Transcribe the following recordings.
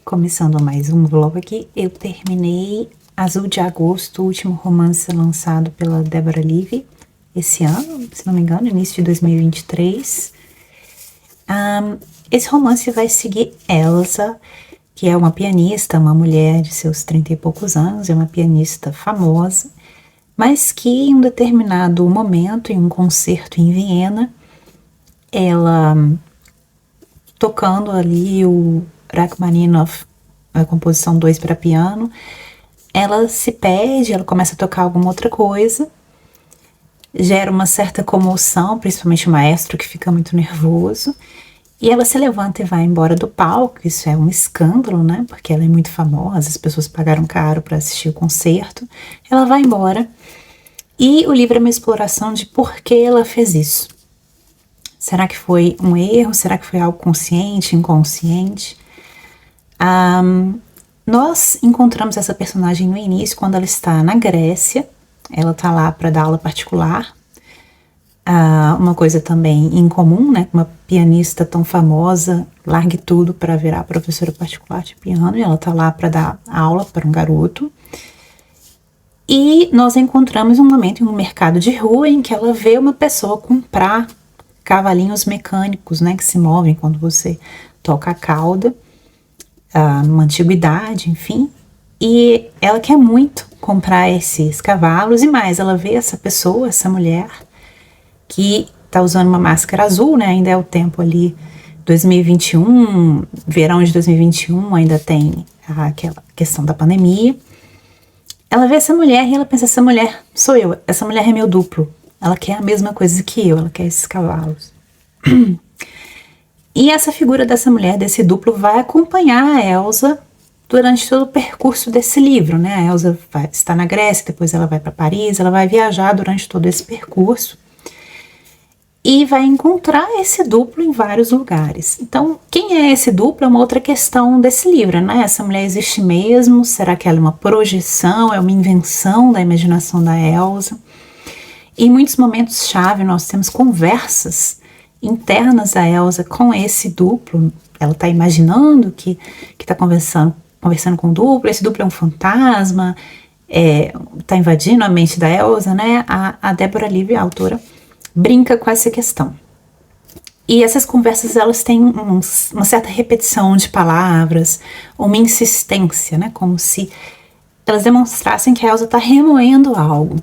Começando mais um vlog. Eu terminei Azul de Agosto, o último romance lançado pela Deborah Livy esse ano, se não me engano, início de 2023. Esse romance vai seguir Elsa, que é uma pianista, uma mulher de seus 30 e poucos anos, é uma pianista famosa, mas que em um determinado momento, em um concerto em Viena, ela tocando ali o Rachmaninoff, a composição 2 para piano, ela se perde, ela começa a tocar alguma outra coisa, gera uma certa comoção, principalmente o maestro que fica muito nervoso, e ela se levanta e vai embora do palco. Isso é um escândalo, né? Porque ela é muito famosa, as pessoas pagaram caro para assistir o concerto. Ela vai embora e o livro é uma exploração de por que ela fez isso. Será que foi um erro? Será que foi algo consciente, inconsciente? Nós encontramos essa personagem no início, quando ela está na Grécia. Ela está lá para dar aula particular. Uma coisa também incomum, né? Uma pianista tão famosa largue tudo para virar professora particular de piano. E ela está lá para dar aula para um garoto. E nós encontramos um momento em um mercado de rua em que ela vê uma pessoa comprar cavalinhos mecânicos, né, que se movem quando você toca a cauda, uma antiguidade, enfim, e ela quer muito comprar esses cavalos. E mais, ela vê essa pessoa, essa mulher, que tá usando uma máscara azul, né, ainda é o tempo ali, 2021, verão de 2021, ainda tem aquela questão da pandemia. Ela vê essa mulher e ela pensa, essa mulher sou eu, essa mulher é meu duplo. Ela quer a mesma coisa que eu, ela quer esses cavalos. E essa figura dessa mulher, desse duplo, vai acompanhar a Elsa durante todo o percurso desse livro, né? A Elsa está na Grécia, depois ela vai para Paris, ela vai viajar durante todo esse percurso e vai encontrar esse duplo em vários lugares. Então, quem é esse duplo é uma outra questão desse livro, né? Essa mulher existe mesmo? Será que ela é uma projeção, é uma invenção da imaginação da Elsa? Em muitos momentos-chave, nós temos conversas internas da Elsa com esse duplo. Ela está imaginando que está conversando com o duplo, esse duplo é um fantasma, está invadindo a mente da Elsa, né? A Deborah Livy, a autora, brinca com essa questão. E essas conversas, elas têm uma certa repetição de palavras, uma insistência, né? Como se elas demonstrassem que a Elsa está remoendo algo.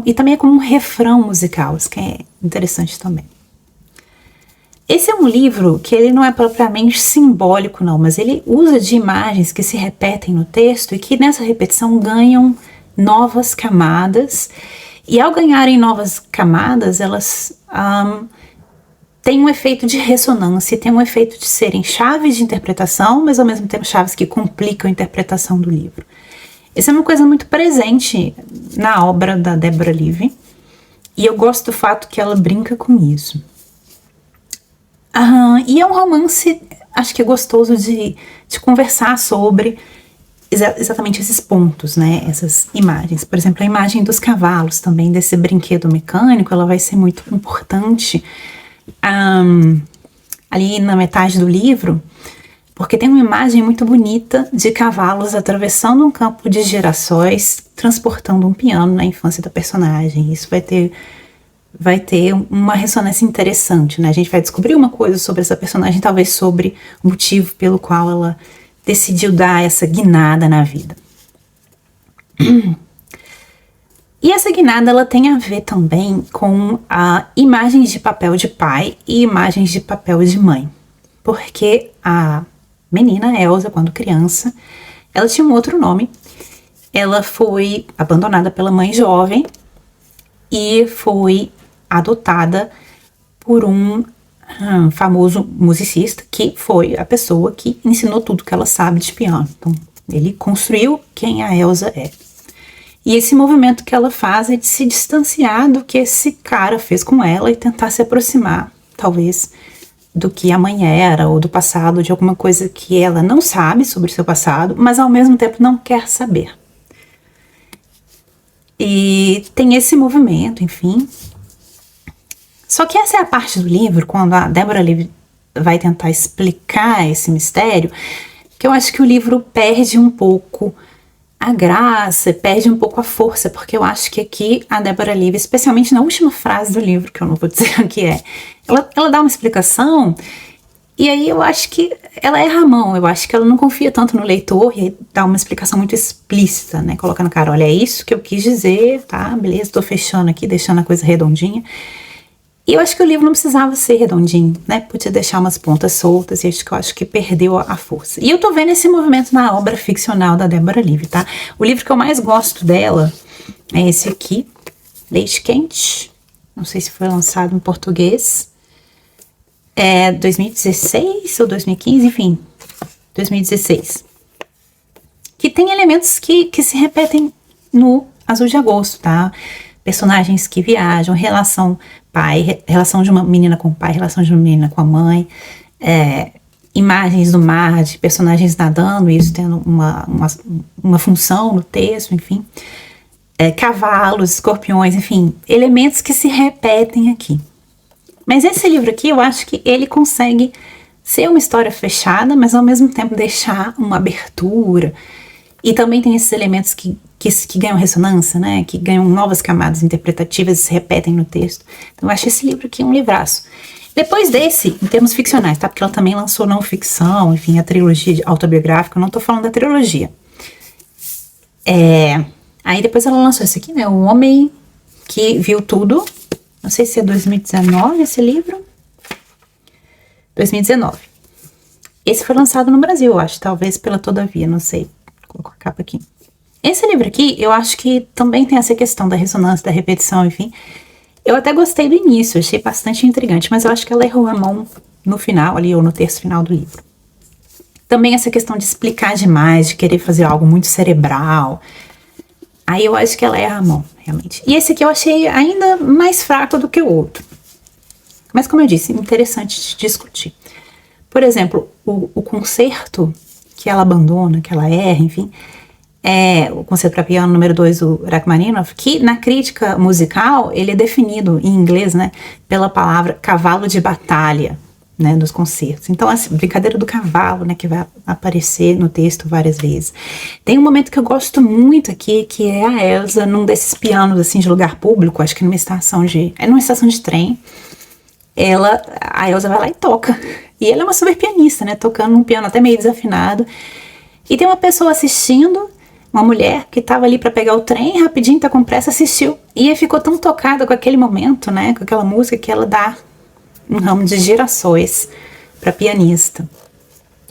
E também é como um refrão musical, isso que é interessante também. Esse é um livro que ele não é propriamente simbólico, não, mas ele usa de imagens que se repetem no texto e que nessa repetição ganham novas camadas. E ao ganharem novas camadas, elas têm um efeito de ressonância, têm um efeito de serem chaves de interpretação, mas ao mesmo tempo chaves que complicam a interpretação do livro. Isso é uma coisa muito presente na obra da Deborah Livy, e eu gosto do fato que ela brinca com isso. E é um romance, acho que é gostoso de conversar sobre exatamente esses pontos, né? Essas imagens. Por exemplo, a imagem dos cavalos também, desse brinquedo mecânico, ela vai ser muito importante ali na metade do livro, porque tem uma imagem muito bonita de cavalos atravessando um campo de girassóis, transportando um piano na infância da personagem. Isso vai ter uma ressonância interessante, né? A gente vai descobrir uma coisa sobre essa personagem, talvez sobre o motivo pelo qual ela decidiu dar essa guinada na vida. E essa guinada, ela tem a ver também com imagens de papel de pai e imagens de papel de mãe. Porque a menina Elsa, quando criança, ela tinha um outro nome. Ela foi abandonada pela mãe jovem e foi adotada por um famoso musicista, que foi a pessoa que ensinou tudo que ela sabe de piano. Então, ele construiu quem a Elsa é. E esse movimento que ela faz é de se distanciar do que esse cara fez com ela e tentar se aproximar, talvez, do que a mãe era, ou do passado, de alguma coisa que ela não sabe sobre o seu passado, mas ao mesmo tempo não quer saber. E tem esse movimento, enfim. Só que essa é a parte do livro, quando a Deborah Livy vai tentar explicar esse mistério, que eu acho que o livro perde um pouco a graça, perde um pouco a força, porque eu acho que aqui a Débora Livre, especialmente na última frase do livro, que eu não vou dizer o que é, ela dá uma explicação, e aí eu acho que ela erra a mão, eu acho que ela não confia tanto no leitor, e aí dá uma explicação muito explícita, né, coloca no cara, olha, é isso que eu quis dizer, tá, beleza, tô fechando aqui, deixando a coisa redondinha. E eu acho que o livro não precisava ser redondinho, né? Podia deixar umas pontas soltas, e eu acho que perdeu a força. E eu tô vendo esse movimento na obra ficcional da Débora Livre, tá? O livro que eu mais gosto dela é esse aqui, Leite Quente. Não sei se foi lançado em português. É 2016 ou 2015, enfim, 2016. Que tem elementos que se repetem no Azul de Agosto, tá? Personagens que viajam, relação pai, relação de uma menina com o pai, relação de uma menina com a mãe, imagens do mar, de personagens nadando, isso tendo uma função no texto, enfim. Cavalos, escorpiões, enfim, elementos que se repetem aqui. Mas esse livro aqui, eu acho que ele consegue ser uma história fechada, mas ao mesmo tempo deixar uma abertura. E também tem esses elementos que ganham ressonância, né? Que ganham novas camadas interpretativas e se repetem no texto. Então eu acho esse livro aqui um livraço. Depois desse, em termos ficcionais, tá? Porque ela também lançou não ficção, enfim, a trilogia autobiográfica. Eu não tô falando da trilogia. Aí depois ela lançou esse aqui, né? O Homem que Viu Tudo. Não sei se é 2019 esse livro. 2019. Esse foi lançado no Brasil, eu acho. Talvez pela Todavia, não sei. Vou colocar a capa aqui. Esse livro aqui, eu acho que também tem essa questão da ressonância, da repetição, enfim. Eu até gostei do início, achei bastante intrigante, mas eu acho que ela errou a mão no final ali, ou no terço final do livro. Também essa questão de explicar demais, de querer fazer algo muito cerebral. Aí eu acho que ela erra a mão, realmente. E esse aqui eu achei ainda mais fraco do que o outro. Mas como eu disse, interessante de discutir. Por exemplo, o concerto que ela abandona, que ela erra, enfim, o concerto para piano número 2 do Rachmaninoff, que na crítica musical ele é definido em inglês, né, pela palavra cavalo de batalha, né, dos concertos. Então, assim, brincadeira do cavalo, né, que vai aparecer no texto várias vezes. Tem um momento que eu gosto muito aqui, que é a Elsa num desses pianos, assim, de lugar público, acho que numa estação de trem. A Elsa vai lá e toca. E ela é uma super pianista, né, tocando um piano até meio desafinado. E tem uma pessoa assistindo, uma mulher que estava ali para pegar o trem, rapidinho, tá com pressa, assistiu. E aí ficou tão tocada com aquele momento, né, com aquela música, que ela dá um ramo de girassóis para pianista.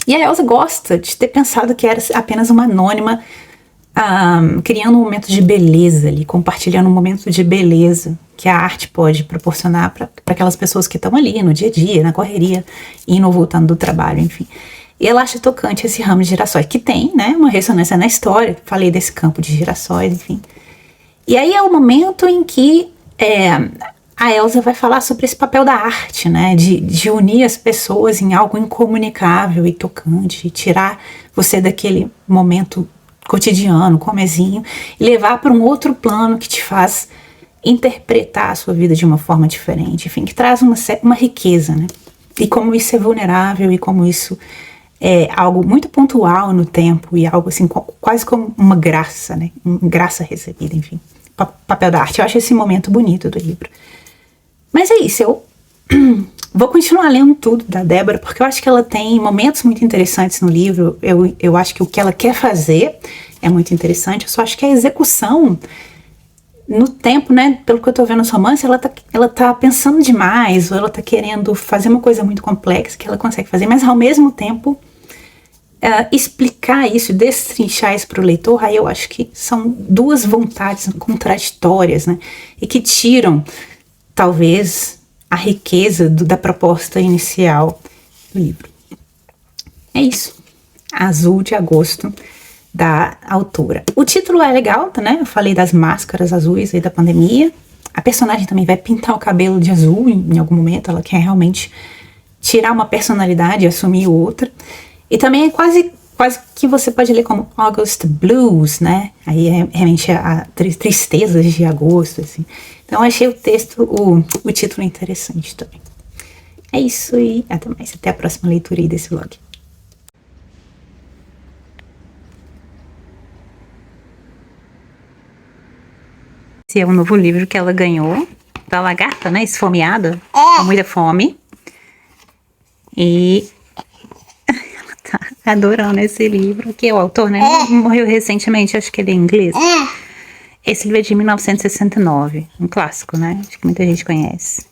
E a Elsa gosta de ter pensado que era apenas uma anônima, criando um momento de beleza ali, compartilhando um momento de beleza que a arte pode proporcionar para aquelas pessoas que estão ali no dia a dia, na correria, indo ou voltando do trabalho, enfim. E ela acha tocante esse ramo de girassóis, que tem, né, uma ressonância na história. Falei desse campo de girassóis, enfim. E aí é o momento em que a Elsa vai falar sobre esse papel da arte, né, de unir as pessoas em algo incomunicável e tocante, e tirar você daquele momento cotidiano, comezinho, e levar para um outro plano que te faz interpretar a sua vida de uma forma diferente, enfim, que traz uma riqueza, né, e como isso é vulnerável, e como isso é algo muito pontual no tempo, e algo assim, quase como uma graça, né, uma graça recebida, enfim, papel da arte. Eu acho esse momento bonito do livro. Mas é isso, eu vou continuar lendo tudo da Débora, porque eu acho que ela tem momentos muito interessantes no livro. Eu acho que o que ela quer fazer é muito interessante. Eu só acho que a execução no tempo, né, pelo que eu tô vendo nos romances, ela tá pensando demais, ou ela tá querendo fazer uma coisa muito complexa que ela consegue fazer, mas ao mesmo tempo explicar isso, destrinchar isso pro leitor. Aí eu acho que são duas vontades contraditórias, né, e que tiram talvez a riqueza da proposta inicial do livro. É isso. Azul de Agosto, da autora. O título é legal, né? Eu falei das máscaras azuis aí da pandemia. A personagem também vai pintar o cabelo de azul em algum momento. Ela quer realmente tirar uma personalidade e assumir outra. E também é quase que você pode ler como August Blues, né? Aí é realmente a tristeza de agosto, assim. Então eu achei o título interessante também. É isso e até mais. Até a próxima leitura aí desse vlog. Esse é um novo livro que ela ganhou da lagarta, né? Esfomeada, com muita fome. E ela tá adorando esse livro, que é o autor, né? Morreu recentemente, acho que ele é inglês. Esse livro é de 1969, um clássico, né? Acho que muita gente conhece.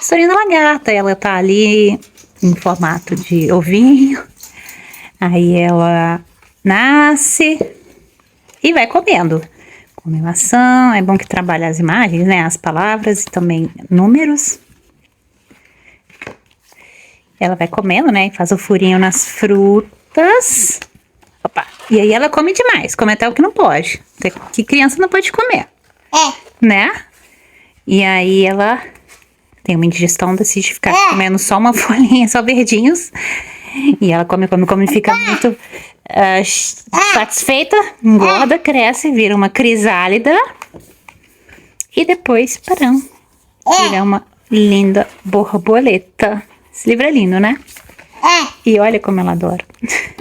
Historinha da lagarta, ela tá ali em formato de ovinho. Aí ela nasce e vai comendo. Come maçã, é bom que trabalha as imagens, né? As palavras e também números. Ela vai comendo, né? E faz o furinho nas frutas. Opa! E aí ela come demais, come até o que não pode. Até que criança não pode comer. Né? E aí ela tem uma indigestão, decide ficar comendo só uma folhinha, só verdinhos. E ela come, fica muito satisfeita, engorda, cresce, vira uma crisálida. E depois, parão, vira uma linda borboleta. Esse livro é lindo, né? E olha como ela adora.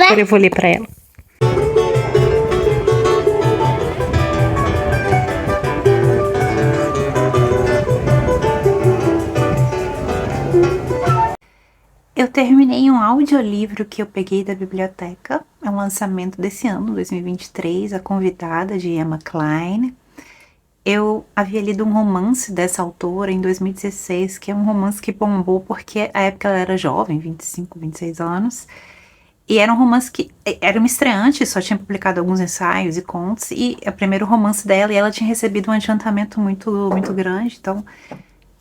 Agora eu vou ler pra ela. Eu terminei um audiolivro que eu peguei da biblioteca. É um lançamento desse ano, 2023, A Convidada, de Emma Cline. Eu havia lido um romance dessa autora em 2016, que é um romance que bombou porque à época ela era jovem, 25, 26 anos. E era um romance que era uma estreante, só tinha publicado alguns ensaios e contos. E é o primeiro romance dela, e ela tinha recebido um adiantamento muito, muito grande. Então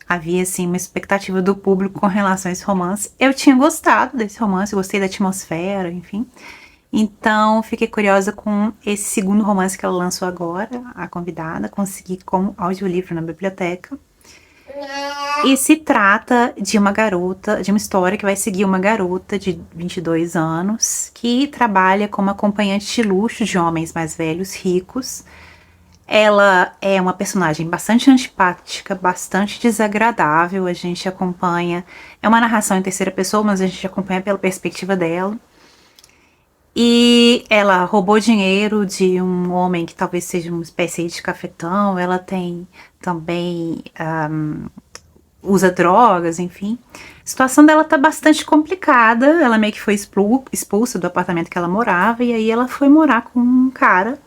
havia, assim, uma expectativa do público com relação a esse romance. Eu tinha gostado desse romance, gostei da atmosfera, enfim. Então, fiquei curiosa com esse segundo romance que ela lançou agora, A Convidada. Consegui como audiolivro na biblioteca. E se trata de uma garota, de uma história que vai seguir uma garota de 22 anos que trabalha como acompanhante de luxo de homens mais velhos, ricos. Ela é uma personagem bastante antipática, bastante desagradável. A gente acompanha, é uma narração em terceira pessoa, mas a gente acompanha pela perspectiva dela. E ela roubou dinheiro de um homem que talvez seja uma espécie de cafetão. Ela tem também usa drogas, enfim. A situação dela tá bastante complicada. Ela meio que foi expulsa do apartamento que ela morava, e aí ela foi morar com um cara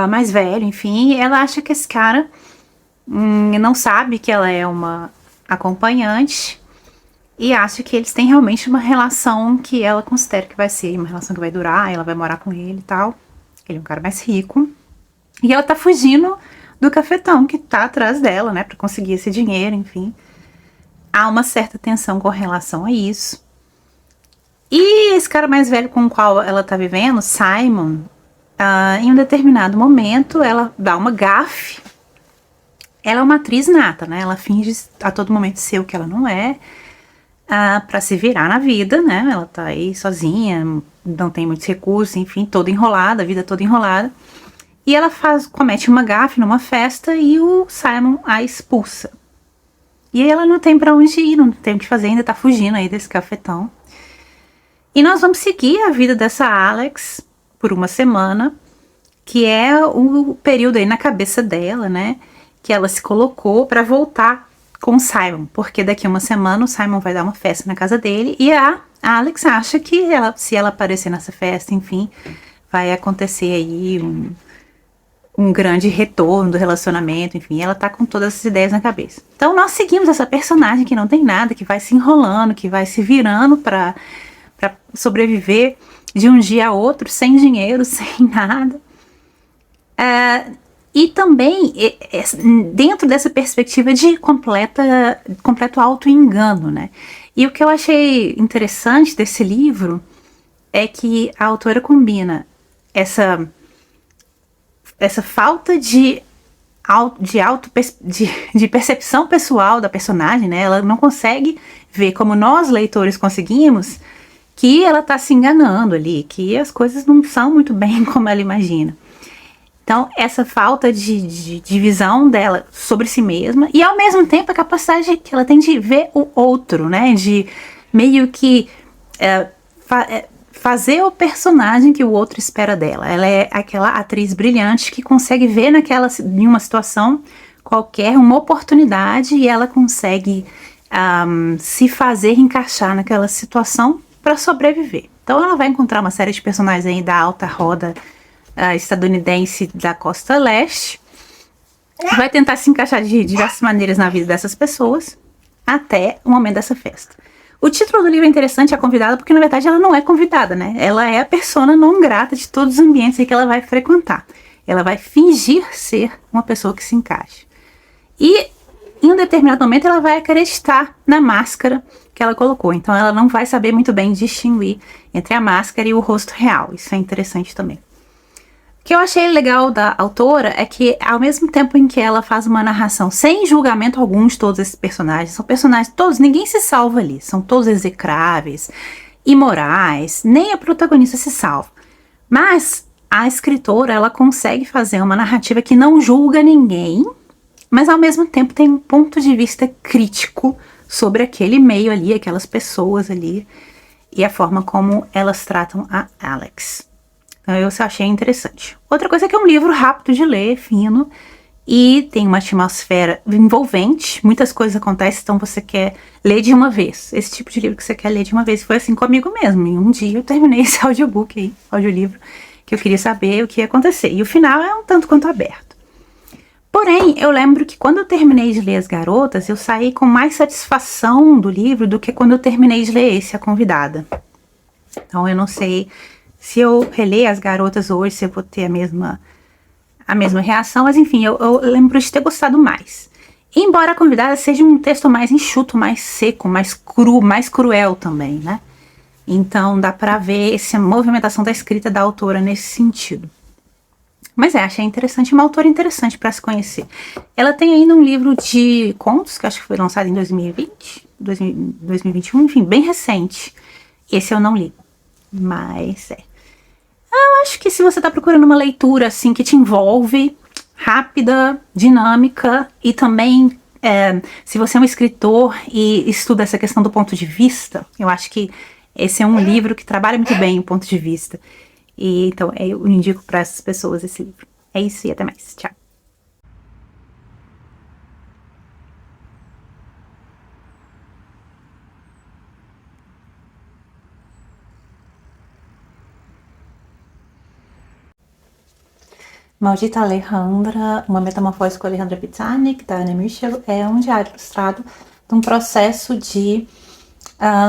mais velho, enfim. Ela acha que esse cara não sabe que ela é uma acompanhante e acha que eles têm realmente uma relação que ela considera que vai ser uma relação que vai durar. Ela vai morar com ele e tal. Ele é um cara mais rico. E ela tá fugindo do cafetão que tá atrás dela, né, pra conseguir esse dinheiro, enfim. Há uma certa tensão com relação a isso. E esse cara mais velho com o qual ela tá vivendo, Simon, em um determinado momento, ela dá uma gafe. Ela é uma atriz nata, né? Ela finge a todo momento ser o que ela não é, pra se virar na vida, né? Ela tá aí sozinha, não tem muitos recursos, enfim, toda enrolada, a vida toda enrolada. E ela comete uma gafe numa festa e o Simon a expulsa. E aí ela não tem pra onde ir, não tem o que fazer, ainda tá fugindo aí desse cafetão. E nós vamos seguir a vida dessa Alex por uma semana, que é o período aí na cabeça dela, né, que ela se colocou pra voltar com o Simon, porque daqui a uma semana o Simon vai dar uma festa na casa dele, e a Alex acha que se ela aparecer nessa festa, enfim, vai acontecer aí um grande retorno do relacionamento, enfim, ela tá com todas essas ideias na cabeça. Então nós seguimos essa personagem que não tem nada, que vai se enrolando, que vai se virando pra sobreviver de um dia a outro, sem dinheiro, sem nada. E também dentro dessa perspectiva de completo auto-engano, né? E o que eu achei interessante desse livro é que a autora combina essa falta de percepção pessoal da personagem, né? Ela não consegue ver, como nós leitores conseguimos, que ela tá se enganando ali, que as coisas não são muito bem como ela imagina. Então, essa falta de visão dela sobre si mesma, e ao mesmo tempo a capacidade que ela tem de ver o outro, né? De meio que fazer o personagem que o outro espera dela. Ela é aquela atriz brilhante que consegue ver em uma situação qualquer uma oportunidade e ela consegue se fazer encaixar naquela situação para sobreviver. Então ela vai encontrar uma série de personagens aí da alta roda estadunidense da costa leste, vai tentar se encaixar de diversas maneiras na vida dessas pessoas até o momento dessa festa. O título do livro é interessante, a convidada, porque na verdade ela não é convidada, né? Ela é a persona não grata de todos os ambientes que ela vai frequentar. Ela vai fingir ser uma pessoa que se encaixa. E em um determinado momento ela vai acreditar na máscara que ela colocou. Então ela não vai saber muito bem distinguir entre a máscara e o rosto real. Isso é interessante também. O que eu achei legal da autora é que, ao mesmo tempo em que ela faz uma narração sem julgamento algum de todos esses personagens, são personagens todos, ninguém se salva ali, são todos execráveis, imorais, nem a protagonista se salva. Mas a escritora, ela consegue fazer uma narrativa que não julga ninguém, mas ao mesmo tempo tem um ponto de vista crítico sobre aquele meio ali, aquelas pessoas ali, e a forma como elas tratam a Alex. Então eu achei interessante. Outra coisa é que é um livro rápido de ler, fino, e tem uma atmosfera envolvente, muitas coisas acontecem, então você quer ler de uma vez. Esse tipo de livro que você quer ler de uma vez. Foi assim comigo mesmo. Em um dia eu terminei esse audiobook aí, audiolivro, que eu queria saber o que ia acontecer. E o final é um tanto quanto aberto. Porém, eu lembro que quando eu terminei de ler As Garotas, eu saí com mais satisfação do livro do que quando eu terminei de ler esse, A Convidada. Então eu não sei se eu reler As Garotas hoje, se eu vou ter a mesma reação, mas enfim, eu lembro de ter gostado mais. Embora A Convidada seja um texto mais enxuto, mais seco, mais cru, mais cruel também, né? Então dá pra ver essa movimentação da escrita da autora nesse sentido. Mas achei interessante, uma autora interessante para se conhecer. Ela tem ainda um livro de contos, que acho que foi lançado em 2020, 2021, enfim, bem recente. Esse eu não li, mas eu acho que se você tá procurando uma leitura assim que te envolve, rápida, dinâmica e também se você é um escritor e estuda essa questão do ponto de vista, eu acho que esse é um livro que trabalha muito bem o ponto de vista. E então eu indico para essas pessoas esse livro. É isso e até mais. Tchau. Maldita Alejandra, uma metamorfose com Alejandra Pizarnik, da Anne Mitchell, é um diário ilustrado de um processo de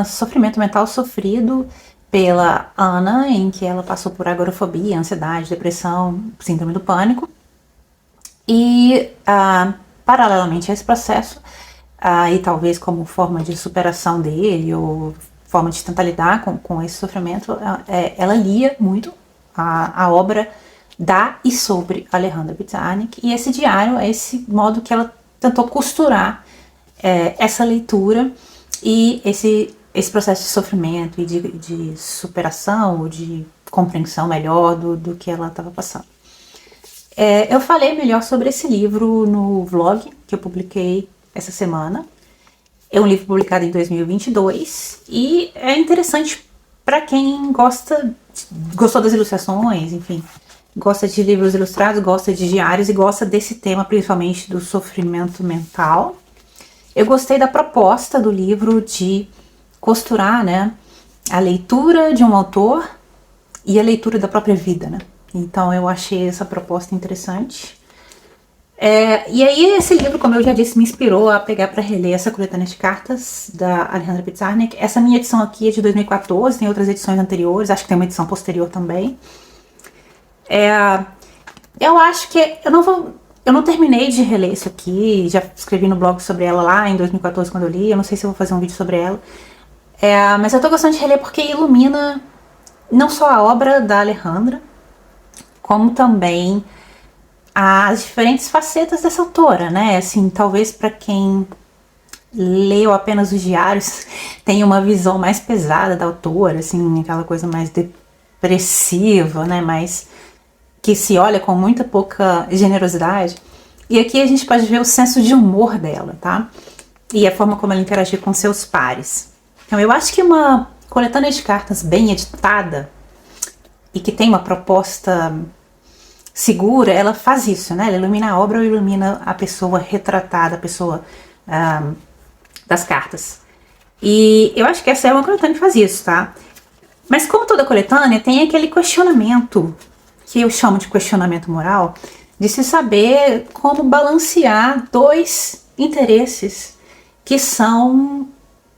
sofrimento mental sofrido pela Ana, em que ela passou por agorafobia, ansiedade, depressão, síndrome do pânico. E, paralelamente a esse processo, e talvez como forma de superação dele, ou forma de tentar lidar com esse sofrimento, ela lia muito a obra da e sobre Alejandra Pizarnik, e esse diário é esse modo que ela tentou costurar essa leitura e esse processo de sofrimento e de superação ou de compreensão melhor do que ela estava passando. Eu falei melhor sobre esse livro no vlog que eu publiquei essa semana. É um livro publicado em 2022 e é interessante para quem gostou das ilustrações, enfim, gosta de livros ilustrados, gosta de diários e gosta desse tema, principalmente do sofrimento mental. Eu gostei da proposta do livro de costurar, né, a leitura de um autor e a leitura da própria vida, né? Então eu achei essa proposta interessante. E aí esse livro, como eu já disse, me inspirou a pegar para reler essa coletânea de cartas da Alejandra Pizarnik. Essa minha edição aqui é de 2014, tem outras edições anteriores, acho que tem uma edição posterior também. Eu acho que eu não terminei de reler isso aqui, já escrevi no blog sobre ela lá em 2014 quando eu li, eu não sei se eu vou fazer um vídeo sobre ela. Mas eu tô gostando de reler porque ilumina não só a obra da Alejandra, como também as diferentes facetas dessa autora, né? Assim, talvez para quem leu apenas os diários tenha uma visão mais pesada da autora, assim, aquela coisa mais depressiva, né? Mais que se olha com muita pouca generosidade. E aqui a gente pode ver o senso de humor dela, tá? E a forma como ela interagia com seus pares. Então eu acho que uma coletânea de cartas bem editada e que tem uma proposta segura, ela faz isso, né? Ela ilumina a obra ou ilumina a pessoa retratada, a pessoa das cartas. E eu acho que essa é uma coletânea que faz isso, tá? Mas como toda coletânea, tem aquele questionamento, que eu chamo de questionamento moral, de se saber como balancear dois interesses que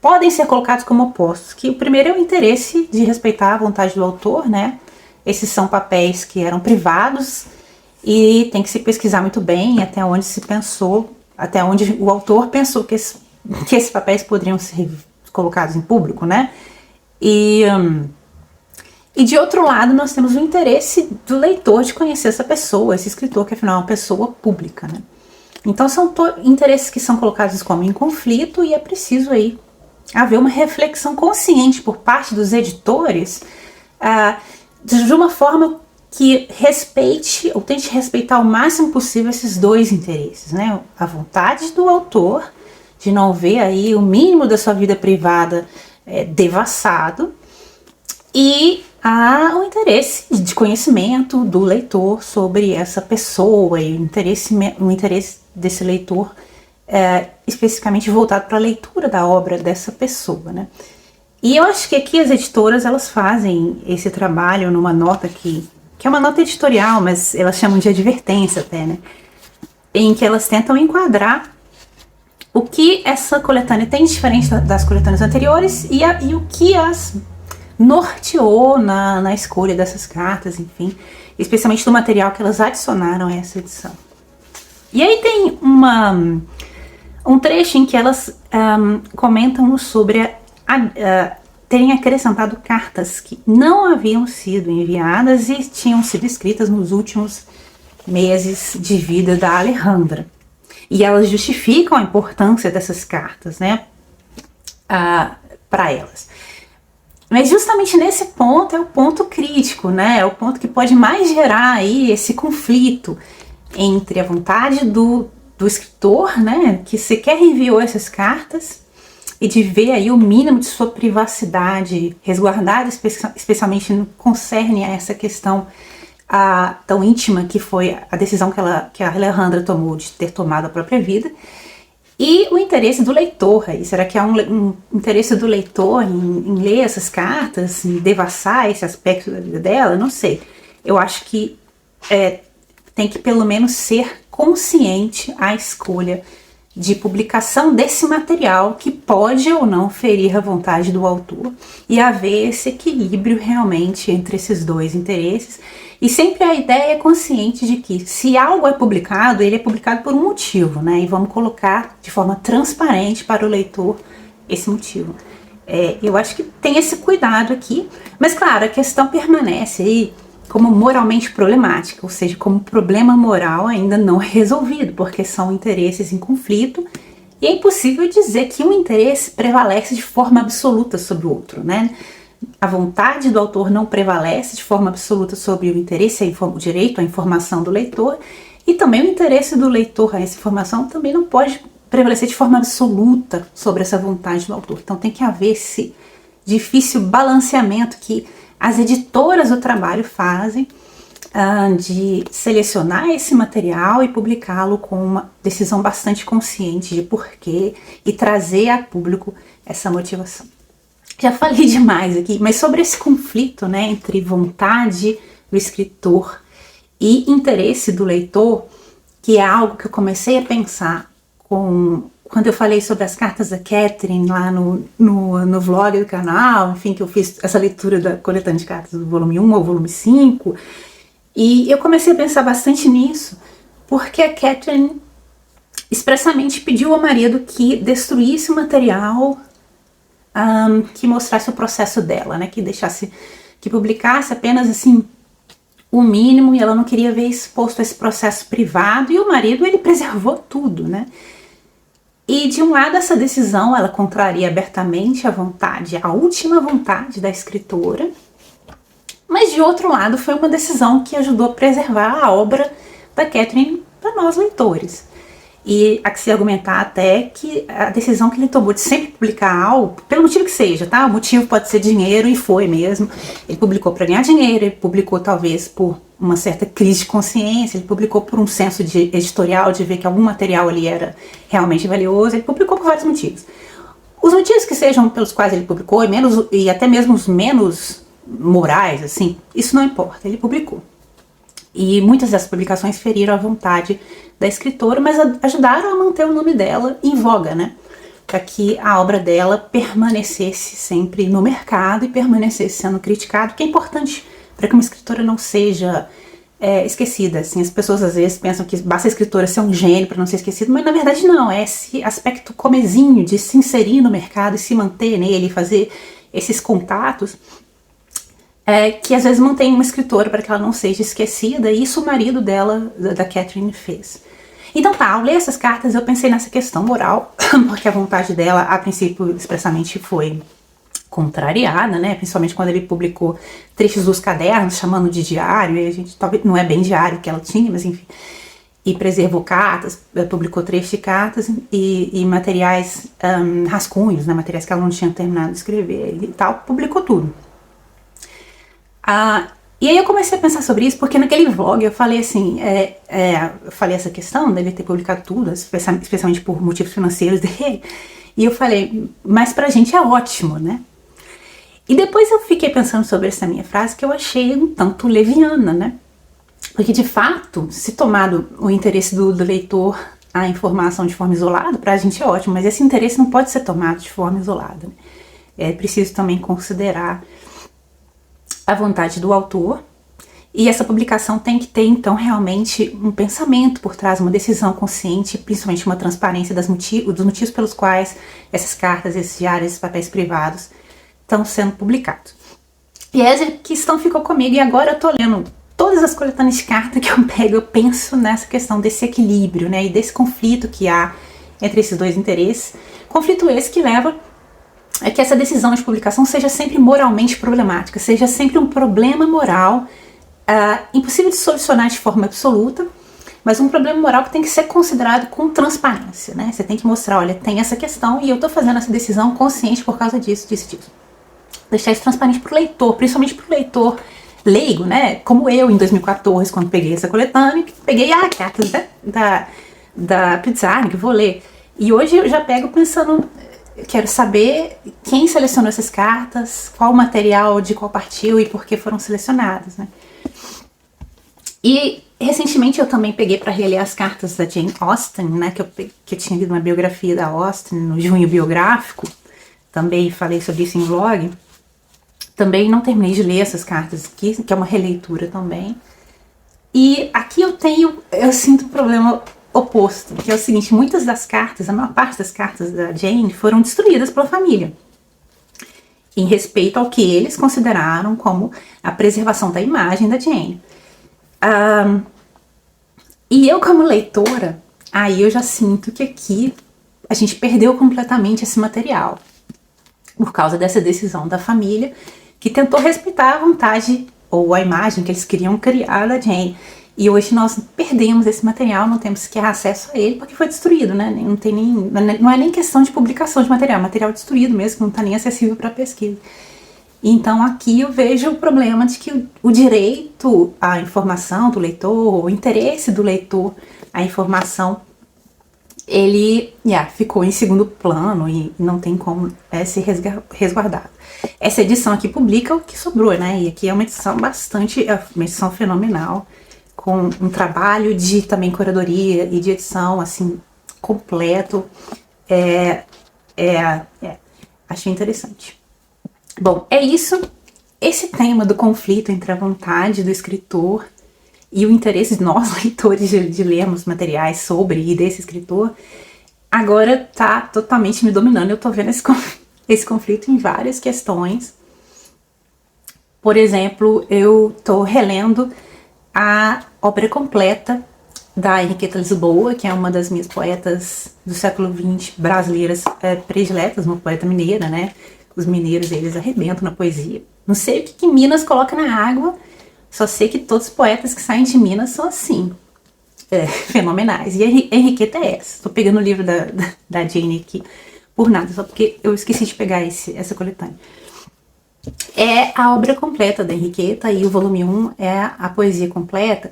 podem ser colocados como opostos. Que o primeiro é o interesse de respeitar a vontade do autor, né? Esses são papéis que eram privados e tem que se pesquisar muito bem até onde se pensou, até onde o autor pensou que esses papéis poderiam ser colocados em público, né? E de outro lado, nós temos o interesse do leitor de conhecer essa pessoa, esse escritor, que afinal é uma pessoa pública, né? Então são interesses que são colocados como em conflito e é preciso aí haver uma reflexão consciente por parte dos editores de uma forma que respeite ou tente respeitar o máximo possível esses dois interesses, né? A vontade do autor de não ver aí o mínimo da sua vida privada devassado e o interesse de conhecimento do leitor sobre essa pessoa e o interesse desse leitor especificamente voltado para a leitura da obra dessa pessoa, né? E eu acho que aqui as editoras elas fazem esse trabalho numa nota que é uma nota editorial, mas elas chamam de advertência até, né? Em que elas tentam enquadrar o que essa coletânea tem de diferente das coletâneas anteriores e o que as norteou na escolha dessas cartas, enfim, especialmente do material que elas adicionaram a essa edição. E aí tem um trecho em que elas comentam sobre terem acrescentado cartas que não haviam sido enviadas e tinham sido escritas nos últimos meses de vida da Alejandra. E elas justificam a importância dessas cartas, né, para elas. Mas justamente nesse ponto é o ponto crítico, né? É o ponto que pode mais gerar aí esse conflito entre a vontade do escritor, né, que sequer enviou essas cartas, e de ver aí o mínimo de sua privacidade resguardada, especialmente no concerne a essa questão tão íntima que foi a decisão que a Alejandra tomou de ter tomado a própria vida. E o interesse do leitor aí, será que há um interesse do leitor em ler essas cartas, em devassar esse aspecto da vida dela? Não sei. Eu acho que tem que pelo menos ser consciente a escolha de publicação desse material que pode ou não ferir a vontade do autor e haver esse equilíbrio realmente entre esses dois interesses. E sempre a ideia consciente de que se algo é publicado, ele é publicado por um motivo, né? E vamos colocar de forma transparente para o leitor esse motivo. Eu acho que tem esse cuidado aqui, mas claro, a questão permanece aí como moralmente problemática, ou seja, como problema moral ainda não resolvido, porque são interesses em conflito e é impossível dizer que um interesse prevalece de forma absoluta sobre o outro, né? A vontade do autor não prevalece de forma absoluta sobre o interesse, o direito à informação do leitor, e também o interesse do leitor a essa informação também não pode prevalecer de forma absoluta sobre essa vontade do autor. Então tem que haver esse difícil balanceamento que as editoras do trabalho fazem de selecionar esse material e publicá-lo com uma decisão bastante consciente de porquê e trazer a público essa motivação. Já falei demais aqui, mas sobre esse conflito, né, entre vontade do escritor e interesse do leitor, que é algo que eu comecei a pensar quando eu falei sobre as cartas da Catherine lá no vlog do canal, enfim, que eu fiz essa leitura da coletânea de cartas do volume 1 ao volume 5, e eu comecei a pensar bastante nisso, porque a Catherine expressamente pediu ao marido que destruísse o material que mostrasse o processo dela, né, que publicasse apenas assim o mínimo, e ela não queria ver exposto esse processo privado, e o marido, ele preservou tudo, né. E de um lado essa decisão, ela contraria abertamente a última vontade da escritora, mas de outro lado foi uma decisão que ajudou a preservar a obra da Catherine para nós leitores. E há que se argumentar até que a decisão que ele tomou de sempre publicar algo, pelo motivo que seja, tá? O motivo pode ser dinheiro, e foi mesmo. Ele publicou para ganhar dinheiro, ele publicou talvez por uma certa crise de consciência, ele publicou por um senso de editorial, de ver que algum material ali era realmente valioso, ele publicou por vários motivos. Os motivos que sejam pelos quais ele publicou, e até mesmo os menos morais, assim, isso não importa, ele publicou. E muitas dessas publicações feriram a vontade da escritora, mas ajudaram a manter o nome dela em voga, né? Para que a obra dela permanecesse sempre no mercado e permanecesse sendo criticada, que é importante para que uma escritora não seja esquecida. Assim, as pessoas às vezes pensam que basta a escritora ser um gênio para não ser esquecida, mas na verdade não, é esse aspecto comezinho de se inserir no mercado e se manter nele, fazer esses contatos, que às vezes mantém uma escritora para que ela não seja esquecida, e isso o marido dela, da Catherine, fez. Então tá, ao ler essas cartas eu pensei nessa questão moral, porque a vontade dela, a princípio, expressamente foi contrariada, né? Principalmente quando ele publicou trechos dos cadernos, chamando de diário, e a gente talvez não é bem diário que ela tinha, mas enfim. E preservou cartas, publicou trechos de cartas e materiais, rascunhos, né? Materiais que ela não tinha terminado de escrever e tal, publicou tudo. E aí eu comecei a pensar sobre isso, porque naquele vlog eu falei assim, eu falei essa questão dele ter publicado tudo, especialmente por motivos financeiros dele, e eu falei, mas pra gente é ótimo, né? E depois eu fiquei pensando sobre essa minha frase, que eu achei um tanto leviana, né? Porque de fato, se tomado o interesse do leitor a informação de forma isolada, pra gente é ótimo, mas esse interesse não pode ser tomado de forma isolada, né? É preciso também considerar a vontade do autor, e essa publicação tem que ter então realmente um pensamento por trás, uma decisão consciente, principalmente uma transparência dos motivos pelos quais essas cartas, esses diários, esses papéis privados estão sendo publicados. E essa questão ficou comigo, e agora eu tô lendo todas as coletâneas de carta que eu pego, eu penso nessa questão desse equilíbrio, né, e desse conflito que há entre esses dois interesses, conflito esse que leva é que essa decisão de publicação seja sempre moralmente problemática, seja sempre um problema moral impossível de solucionar de forma absoluta, mas um problema moral que tem que ser considerado com transparência, né? Você tem que mostrar, olha, tem essa questão e eu tô fazendo essa decisão consciente por causa disso. Deixar isso transparente pro leitor, principalmente pro leitor leigo, né? Como eu, em 2014, quando peguei essa coletânea, peguei cartas da Pizarnik, vou ler. E hoje eu já pego pensando, quero saber quem selecionou essas cartas, qual material de qual partiu e por que foram selecionadas, né? E recentemente eu também peguei para reler as cartas da Jane Austen, né? Que eu tinha lido uma biografia da Austen no Junho Biográfico, também falei sobre isso em vlog. Também não terminei de ler essas cartas aqui, que é uma releitura também. E aqui eu sinto um problema oposto, que é o seguinte: muitas das cartas, a maior parte das cartas da Jane foram destruídas pela família, em respeito ao que eles consideraram como a preservação da imagem da Jane. E eu, como leitora, aí eu já sinto que aqui a gente perdeu completamente esse material, por causa dessa decisão da família, que tentou respeitar a vontade ou a imagem que eles queriam criar da Jane. E hoje nós perdemos esse material, não temos sequer acesso a ele, porque foi destruído, né? Não é nem questão de publicação de material destruído mesmo, que não está nem acessível para pesquisa. Então aqui eu vejo o problema de que o direito à informação do leitor, o interesse do leitor à informação, ele ficou em segundo plano e não tem como ser resguardado. Essa edição aqui publica o que sobrou, né? E aqui é uma edição uma edição fenomenal, com um trabalho de também curadoria e de edição, assim, completo. Achei interessante. Bom, é isso. Esse tema do conflito entre a vontade do escritor e o interesse de nós, leitores, de lermos materiais sobre e desse escritor, agora tá totalmente me dominando. Eu tô vendo esse conflito em várias questões. Por exemplo, eu tô relendo a obra completa da Henriqueta Lisboa, que é uma das minhas poetas do século XX brasileiras prediletas, uma poeta mineira, né? Os mineiros, eles arrebentam na poesia. Não sei o que Minas coloca na água, só sei que todos os poetas que saem de Minas são assim. fenomenais. E a Henriqueta é essa. Tô pegando o livro da Jane aqui por nada, só porque eu esqueci de pegar essa coletânea. É a obra completa da Henriqueta, e o volume 1 é a poesia completa.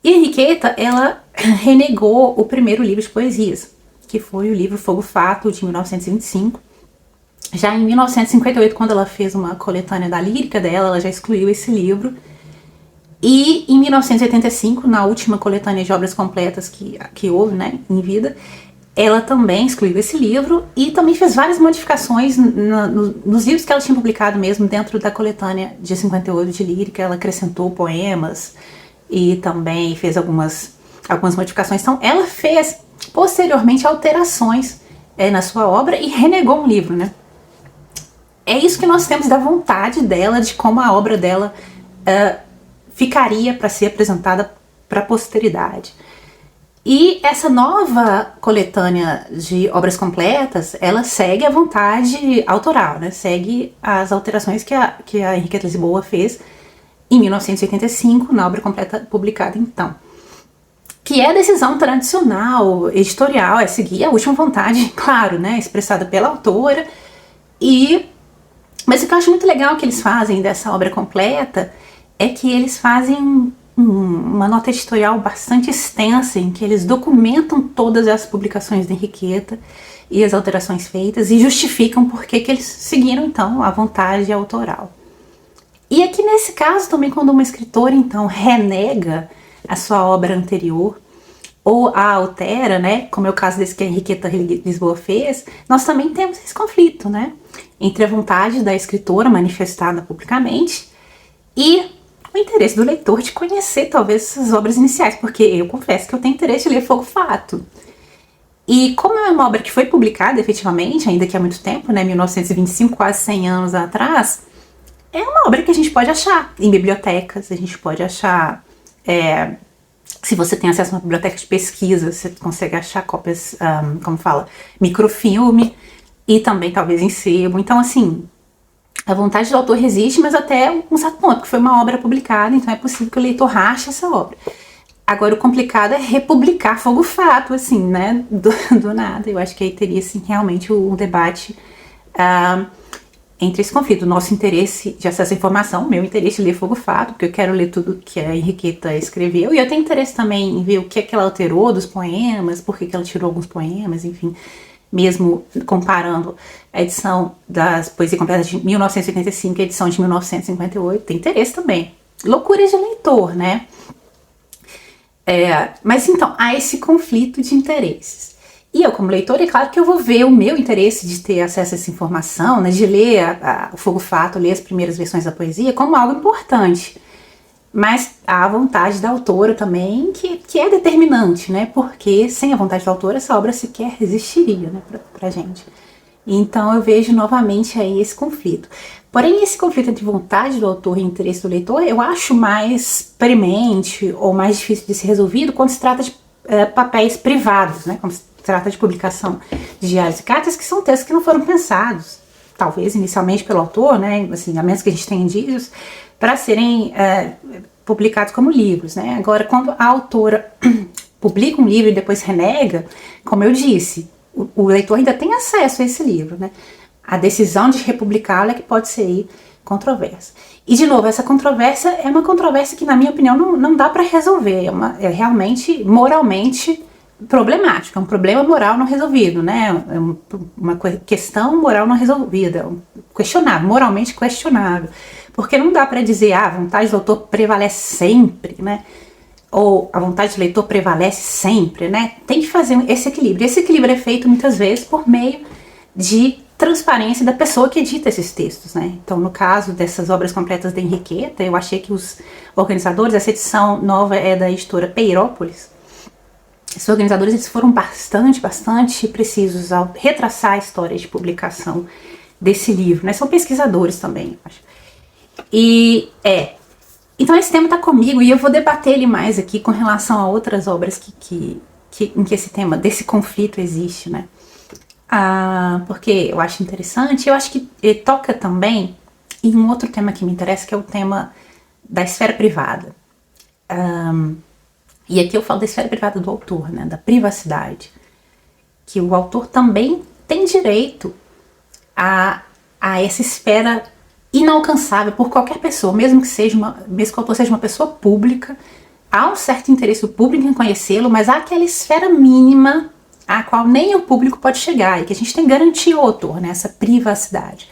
E a Henriqueta, ela renegou o primeiro livro de poesias, que foi o livro Fogo Fato, de 1925. Já em 1958, quando ela fez uma coletânea da lírica dela, ela já excluiu esse livro. E em 1985, na última coletânea de obras completas que houve, né, em vida, ela também excluiu esse livro e também fez várias modificações nos livros que ela tinha publicado mesmo dentro da coletânea de 58 de lírica. Ela acrescentou poemas e também fez algumas modificações. Então ela fez posteriormente alterações na sua obra e renegou um livro, né? É isso que nós temos da vontade dela, de como a obra dela ficaria para ser apresentada para a posteridade. E essa nova coletânea de obras completas, ela segue a vontade autoral, né? Segue as alterações que a Henriqueta Lisboa fez em 1985, na obra completa publicada então. Que é a decisão tradicional, editorial, é seguir a última vontade, claro, né? Expressada pela autora. Mas o que eu acho muito legal que eles fazem dessa obra completa é que eles fazem uma nota editorial bastante extensa, em que eles documentam todas as publicações da Henriqueta e as alterações feitas e justificam por que eles seguiram então a vontade autoral. E aqui nesse caso também, quando uma escritora então renega a sua obra anterior ou a altera, né, como é o caso desse que a Henriqueta Lisboa fez, nós também temos esse conflito, né, entre a vontade da escritora manifestada publicamente e o interesse do leitor de conhecer talvez essas obras iniciais, porque eu confesso que eu tenho interesse de ler Fogo Fato. E como é uma obra que foi publicada efetivamente, ainda que há muito tempo, né, 1925, quase 100 anos atrás, é uma obra que a gente pode achar em bibliotecas, a gente pode achar, se você tem acesso a uma biblioteca de pesquisa, você consegue achar cópias, microfilme, e também talvez em sebo. Então, assim, a vontade do autor resiste, mas até um certo ponto, porque foi uma obra publicada, então é possível que o leitor rache essa obra. Agora, o complicado é republicar Fogo Fato, assim, né, do nada. Eu acho que aí teria, assim, realmente um debate entre esse conflito. O nosso interesse de acesso à informação, o meu interesse em ler Fogo Fato, porque eu quero ler tudo que a Henriqueta escreveu, e eu tenho interesse também em ver o que é que ela alterou dos poemas, por que ela tirou alguns poemas, enfim, mesmo comparando a edição das Poesias Completas de 1985 e a edição de 1958, tem interesse também. Loucuras de leitor, né? Mas então, há esse conflito de interesses. E eu, como leitor, é claro que eu vou ver o meu interesse de ter acesso a essa informação, né, de ler o Fogo Fato, ler as primeiras versões da poesia, como algo importante. Mas há a vontade da autora também, que é determinante, né? Porque sem a vontade da autora, essa obra sequer existiria, né, pra gente. Então eu vejo novamente aí esse conflito. Porém, esse conflito entre vontade do autor e interesse do leitor, eu acho mais premente ou mais difícil de ser resolvido quando se trata de papéis privados, né? Quando se trata de publicação de diários e cartas, que são textos que não foram pensados, talvez inicialmente pelo autor, né? Assim, a menos que a gente tenha indícios, para serem publicados como livros, né? Agora, quando a autora publica um livro e depois renega, como eu disse, o leitor ainda tem acesso a esse livro, né? A decisão de republicá-lo é que pode ser controversa. E, de novo, essa controvérsia é uma controvérsia que, na minha opinião, não dá para resolver. É realmente, moralmente problemático. É um problema moral não resolvido, né? É uma questão moral não resolvida. Questionável, moralmente questionável. Porque não dá para dizer, a vontade do autor prevalece sempre, né? Ou a vontade do leitor prevalece sempre, né? Tem que fazer esse equilíbrio. Esse equilíbrio é feito muitas vezes por meio de transparência da pessoa que edita esses textos, né? Então, no caso dessas obras completas da Henriqueta, eu achei que os organizadores, essa edição nova é da editora Peirópolis, esses organizadores eles foram bastante precisos ao retraçar a história de publicação desse livro, né? São pesquisadores também, acho. Então esse tema tá comigo e eu vou debater ele mais aqui com relação a outras obras em que esse tema desse conflito existe, né? Porque eu acho interessante, eu acho que ele toca também em um outro tema que me interessa, que é o tema da esfera privada. E aqui eu falo da esfera privada do autor, né, da privacidade, que o autor também tem direito a essa esfera inalcançável por qualquer pessoa, mesmo que o autor seja uma pessoa pública. Há um certo interesse do público em conhecê-lo, mas há aquela esfera mínima a qual nem o público pode chegar, e que a gente tem que garantir ao autor, né, essa privacidade.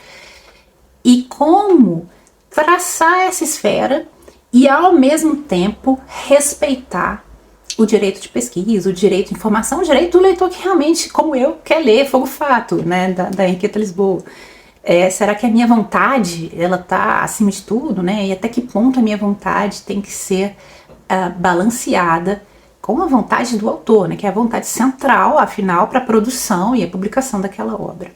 E como traçar essa esfera e, ao mesmo tempo, respeitar o direito de pesquisa, o direito de informação, o direito do leitor que realmente, como eu, quer ler Fogo Fato, né, da Henriqueta Lisboa. Será que a minha vontade, ela tá acima de tudo, né? E até que ponto a minha vontade tem que ser balanceada com a vontade do autor, né? Que é a vontade central, afinal, para a produção e a publicação daquela obra.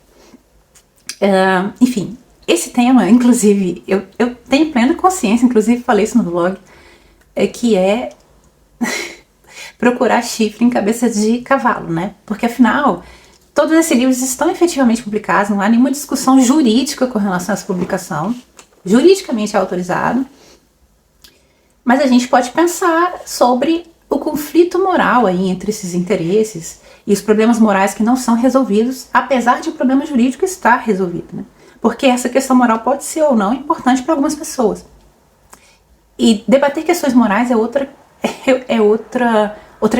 Enfim, esse tema, inclusive, eu tenho plena consciência, inclusive falei isso no blog, que é procurar chifre em cabeça de cavalo, né? Porque afinal, todos esses livros estão efetivamente publicados, não há nenhuma discussão jurídica com relação a essa publicação, juridicamente é autorizado, mas a gente pode pensar sobre o conflito moral aí entre esses interesses e os problemas morais que não são resolvidos, apesar de o problema jurídico estar resolvido, né? Porque essa questão moral pode ser ou não importante para algumas pessoas. E debater questões morais é outra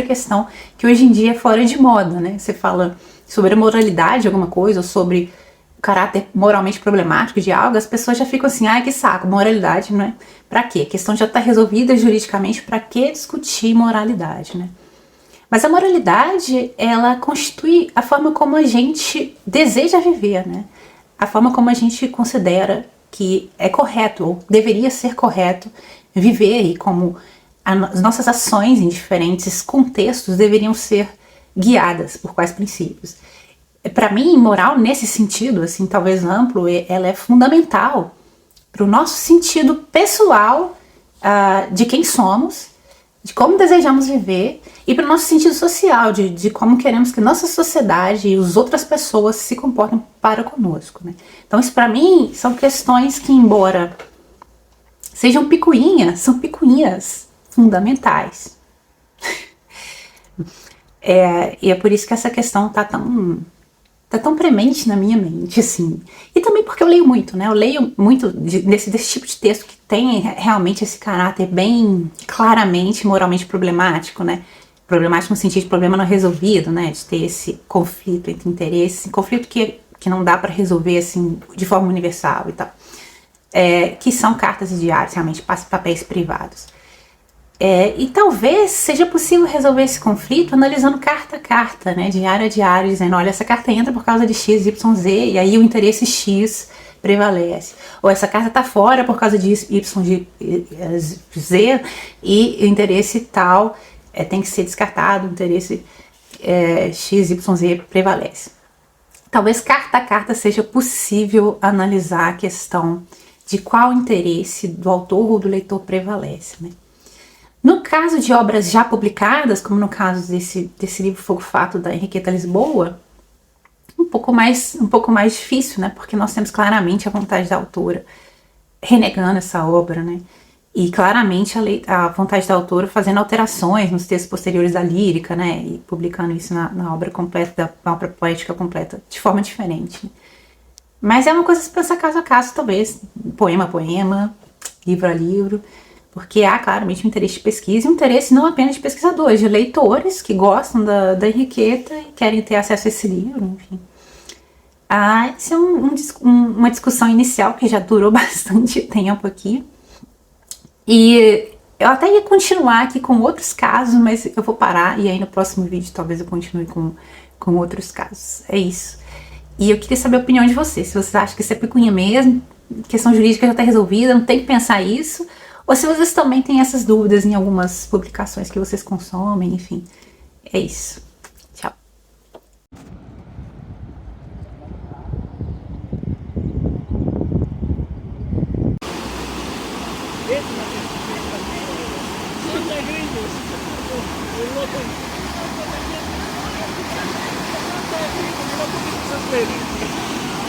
questão que hoje em dia é fora de moda, né? Você fala sobre a moralidade de alguma coisa, ou sobre o caráter moralmente problemático de algo, as pessoas já ficam assim, ai que saco, moralidade, não é? Pra quê? A questão já tá resolvida juridicamente, pra que discutir moralidade, né? Mas a moralidade, ela constitui a forma como a gente deseja viver, né? A forma como a gente considera que é correto, ou deveria ser correto viver, e como as nossas ações em diferentes contextos deveriam ser guiadas por quais princípios. Para mim, moral nesse sentido, assim, talvez amplo, ela é fundamental para o nosso sentido pessoal de quem somos, de como desejamos viver, e para o nosso sentido social, de como queremos que nossa sociedade e as outras pessoas se comportem para conosco, né? Então isso para mim são questões que, embora sejam picuinhas, são picuinhas fundamentais. E é por isso que essa questão tá tão premente na minha mente, assim. E também porque eu leio muito, né? Eu leio muito desse tipo de texto que tem realmente esse caráter bem claramente moralmente problemático, né? Problemático no sentido de problema não resolvido, né? De ter esse conflito entre interesses, conflito que não dá para resolver, assim, de forma universal e tal. Que são cartas e diários, realmente, papéis privados. E talvez seja possível resolver esse conflito analisando carta a carta, né, diário a diário, dizendo, olha, essa carta entra por causa de X, Y, Z, e aí o interesse X prevalece. Ou essa carta está fora por causa de Y, Z, e o interesse tal tem que ser descartado, o interesse X, Y, Z prevalece. Talvez carta a carta seja possível analisar a questão de qual interesse do autor ou do leitor prevalece, né? No caso de obras já publicadas, como no caso desse livro Fogo Fato da Henriqueta Lisboa, um pouco mais difícil, né? Porque nós temos claramente a vontade da autora renegando essa obra, né? E claramente a vontade da autora fazendo alterações nos textos posteriores da lírica, né? E publicando isso na obra completa, na obra poética completa, de forma diferente. Né? Mas é uma coisa a se pensar caso a caso, talvez, poema a poema, livro a livro. Porque há claramente um interesse de pesquisa e um interesse não apenas de pesquisadores, de leitores que gostam da Henriqueta e querem ter acesso a esse livro, enfim. Essa é uma discussão inicial que já durou bastante tempo aqui. E eu até ia continuar aqui com outros casos, mas eu vou parar e aí no próximo vídeo talvez eu continue com outros casos. É isso. E eu queria saber a opinião de vocês. Se vocês acham que isso é picuinha mesmo, questão jurídica já está resolvida, não tem que pensar isso. Ou se vocês também têm essas dúvidas em algumas publicações que vocês consomem, enfim. É isso. Tchau.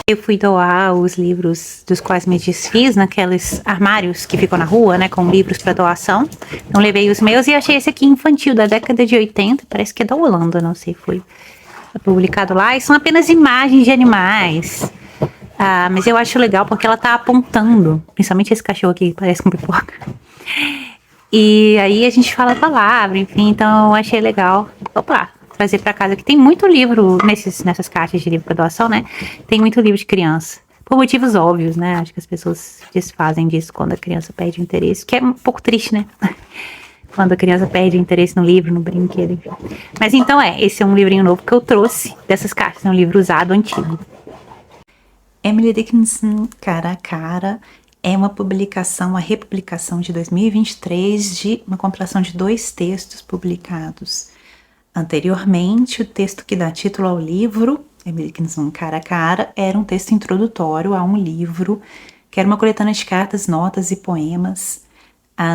Eu fui doar os livros dos quais me desfiz naqueles armários que ficam na rua, né, com livros para doação. Então levei os meus e achei esse aqui infantil da década de 80, parece que é da Holanda, não sei, foi publicado lá. E são apenas imagens de animais. Mas eu acho legal porque ela tá apontando, principalmente esse cachorro aqui que parece com pipoca. E aí a gente fala a palavra, enfim, então eu achei legal. Opa! Trazer para casa, que tem muito livro nessas caixas de livro para doação, né? Tem muito livro de criança. Por motivos óbvios, né? Acho que as pessoas desfazem disso quando a criança perde o interesse, que é um pouco triste, né? Quando a criança perde o interesse no livro, no brinquedo, enfim. Mas então esse é um livrinho novo que eu trouxe dessas caixas, é um livro usado, antigo. Emily Dickinson, Cara a Cara, é uma republicação de 2023 de uma compilação de 2 textos publicados anteriormente. O texto que dá título ao livro, Emily Dickinson Cara a Cara, era um texto introdutório a um livro que era uma coletânea de cartas, notas e poemas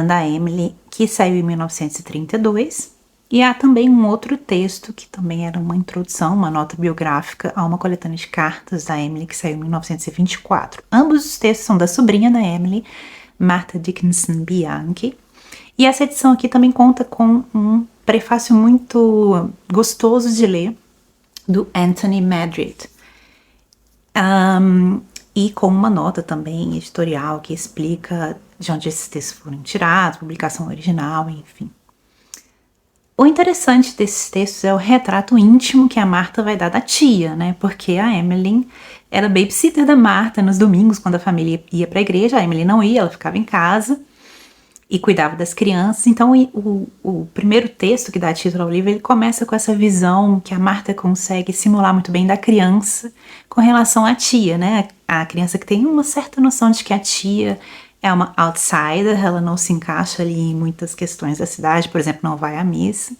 da Emily, que saiu em 1932. E há também um outro texto que também era uma introdução, uma nota biográfica a uma coletânea de cartas da Emily, que saiu em 1924. Ambos os textos são da sobrinha da Emily, Martha Dickinson Bianchi. E essa edição aqui também conta com um prefácio muito gostoso de ler, do Anthony Madrid. E com uma nota também editorial que explica de onde esses textos foram tirados, publicação original, enfim. O interessante desses textos é o retrato íntimo que a Martha vai dar da tia, né? Porque a Emily era babysitter da Martha nos domingos, quando a família ia para a igreja. A Emily não ia, ela ficava em casa e cuidava das crianças. Então o primeiro texto que dá título ao livro, ele começa com essa visão que a Martha consegue simular muito bem da criança com relação à tia, né? A criança que tem uma certa noção de que a tia é uma outsider, ela não se encaixa ali em muitas questões da cidade, por exemplo, não vai à missa,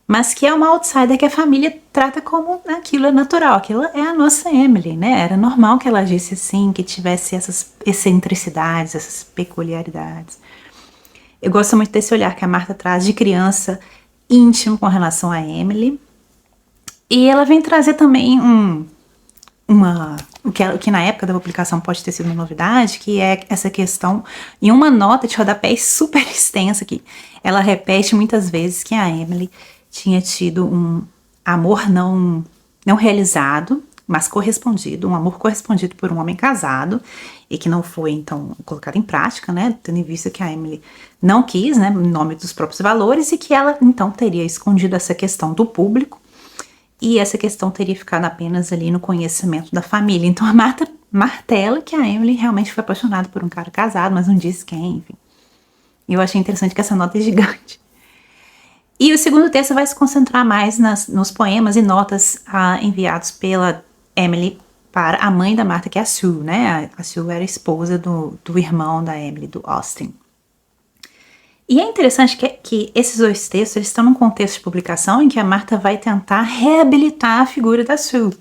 mas que é uma outsider que a família trata como aquilo é natural, aquilo é a nossa Emily, né? Era normal que ela agisse assim, que tivesse essas excentricidades, essas peculiaridades. Eu gosto muito desse olhar que a Martha traz de criança íntimo com relação a Emily. E ela vem trazer também o que na época da publicação pode ter sido uma novidade, que é essa questão, em uma nota de rodapé super extensa aqui, ela repete muitas vezes que a Emily tinha tido um amor não realizado, mas correspondido, um amor correspondido por um homem casado, e que não foi, então, colocado em prática, né, tendo em vista que a Emily não quis, né, em nome dos próprios valores, e que ela, então, teria escondido essa questão do público, e essa questão teria ficado apenas ali no conhecimento da família. Então a Martha martela que a Emily realmente foi apaixonada por um cara casado, mas não disse quem, enfim. E eu achei interessante que essa nota é gigante. E o segundo texto vai se concentrar mais nos poemas e notas enviados pela Emily para a mãe da Martha, que é a Sue, né? A Sue era esposa do irmão da Emily, do Austin. E é interessante que esses 2 textos eles estão num contexto de publicação em que a Martha vai tentar reabilitar a figura da Sue,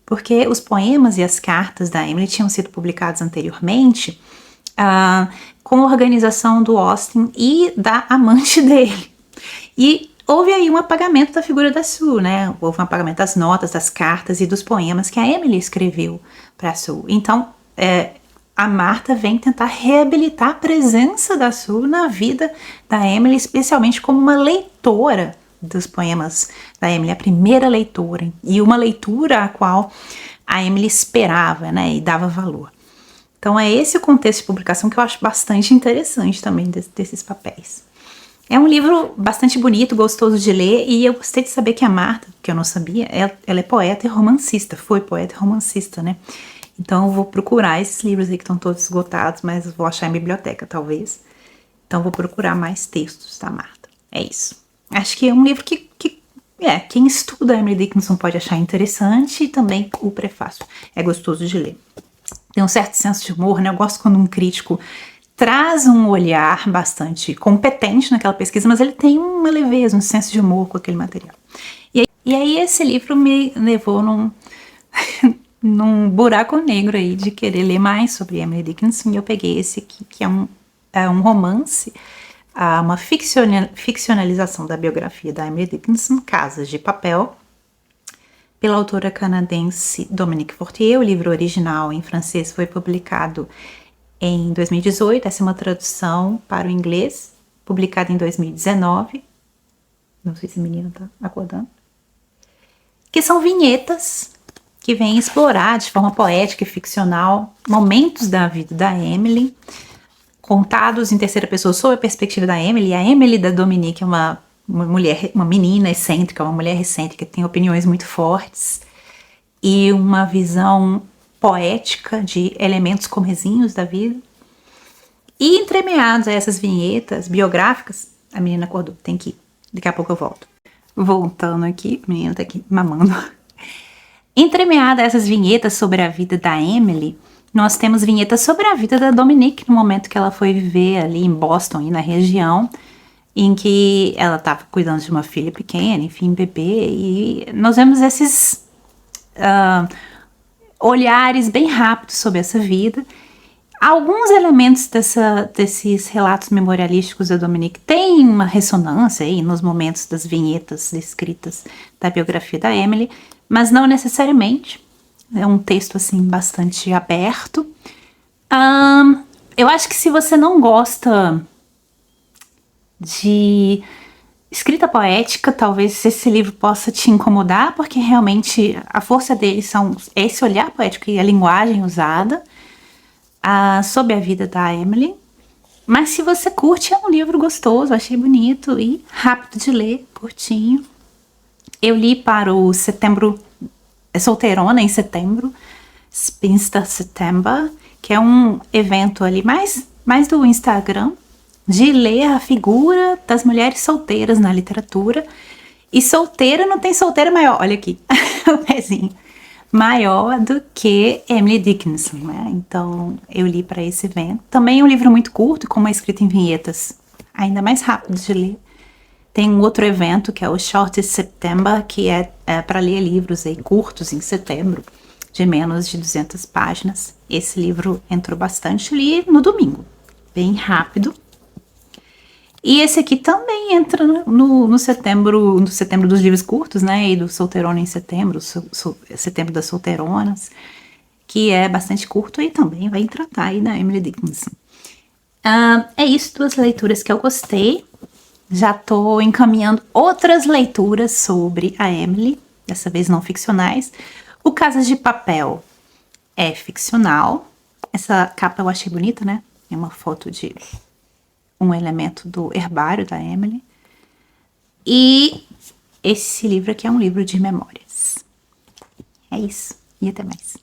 porque os poemas e as cartas da Emily tinham sido publicados anteriormente com a organização do Austin e da amante dele. E houve aí um apagamento da figura da Sue, né? Houve um apagamento das notas, das cartas e dos poemas que a Emily escreveu para a Sue. Então, a Martha vem tentar reabilitar a presença da Sue na vida da Emily, especialmente como uma leitora dos poemas da Emily, a primeira leitora, e uma leitura a qual a Emily esperava, né, e dava valor. Então é esse o contexto de publicação que eu acho bastante interessante também desses papéis. É um livro bastante bonito, gostoso de ler, e eu gostei de saber que a Martha, que eu não sabia, ela é poeta e romancista, foi poeta e romancista, né? Então eu vou procurar esses livros aí que estão todos esgotados, mas vou achar em biblioteca, talvez. Então vou procurar mais textos da Martha. É isso. Acho que é um livro que quem estuda a Emily Dickinson pode achar interessante, e também o prefácio é gostoso de ler. Tem um certo senso de humor, né? Eu gosto quando um crítico traz um olhar bastante competente naquela pesquisa, mas ele tem uma leveza, um senso de humor com aquele material. E aí esse livro me levou num buraco negro aí de querer ler mais sobre Emily Dickinson, e eu peguei esse aqui, que é um romance, uma ficcionalização da biografia da Emily Dickinson, Casas de Papel, pela autora canadense Dominique Fortier. O livro original em francês foi publicado em 2018. Essa é uma tradução para o inglês, publicada em 2019. Não sei se a menina tá acordando. Que são vinhetas que vêm explorar de forma poética e ficcional momentos da vida da Emily, contados em terceira pessoa sob a perspectiva da Emily. A Emily da Dominique é uma mulher, uma menina excêntrica, uma mulher excêntrica que tem opiniões muito fortes e uma visão poética de elementos comezinhos da vida. E entremeados a essas vinhetas biográficas, a menina acordou, tem que ir, daqui a pouco eu volto. Voltando aqui, a menina tá aqui mamando. Entremeada a essas vinhetas sobre a vida da Emily, nós temos vinhetas sobre a vida da Dominique no momento que ela foi viver ali em Boston e na região, em que ela estava cuidando de uma filha pequena, enfim, bebê, e nós vemos esses olhares bem rápidos sobre essa vida. Alguns elementos desses relatos memorialísticos da Dominique têm uma ressonância aí nos momentos das vinhetas descritas da biografia da Emily, mas não necessariamente. É um texto assim bastante aberto. Eu acho que se você não gosta de escrita poética, talvez esse livro possa te incomodar, porque realmente a força dele é esse olhar poético e a linguagem usada sobre a vida da Emily. Mas se você curte, é um livro gostoso, achei bonito e rápido de ler, curtinho. Eu li para o setembro, solteirona em setembro, Spinster September, que é um evento ali mais do Instagram, de ler a figura das mulheres solteiras na literatura. E solteira não tem solteira maior, olha aqui, o pezinho, maior do que Emily Dickinson, né? Então eu li para esse evento. Também é um livro muito curto, com uma escrita em vinhetas ainda mais rápido de ler. Tem um outro evento que é o Shortest September, que é para ler livros aí curtos em setembro, de menos de 200 páginas. Esse livro entrou bastante, li no domingo, bem rápido. E esse aqui também entra no setembro dos livros curtos, né? E do Solteirona em setembro, setembro das solteironas, que é bastante curto e também vai tratar aí da Emily Dickinson. É isso, 2 leituras que eu gostei. Já tô encaminhando outras leituras sobre a Emily, dessa vez não ficcionais. O Casas de Papel é ficcional. Essa capa eu achei bonita, né? É uma foto de um elemento do herbário da Emily. E esse livro aqui é um livro de memórias. É isso, e até mais.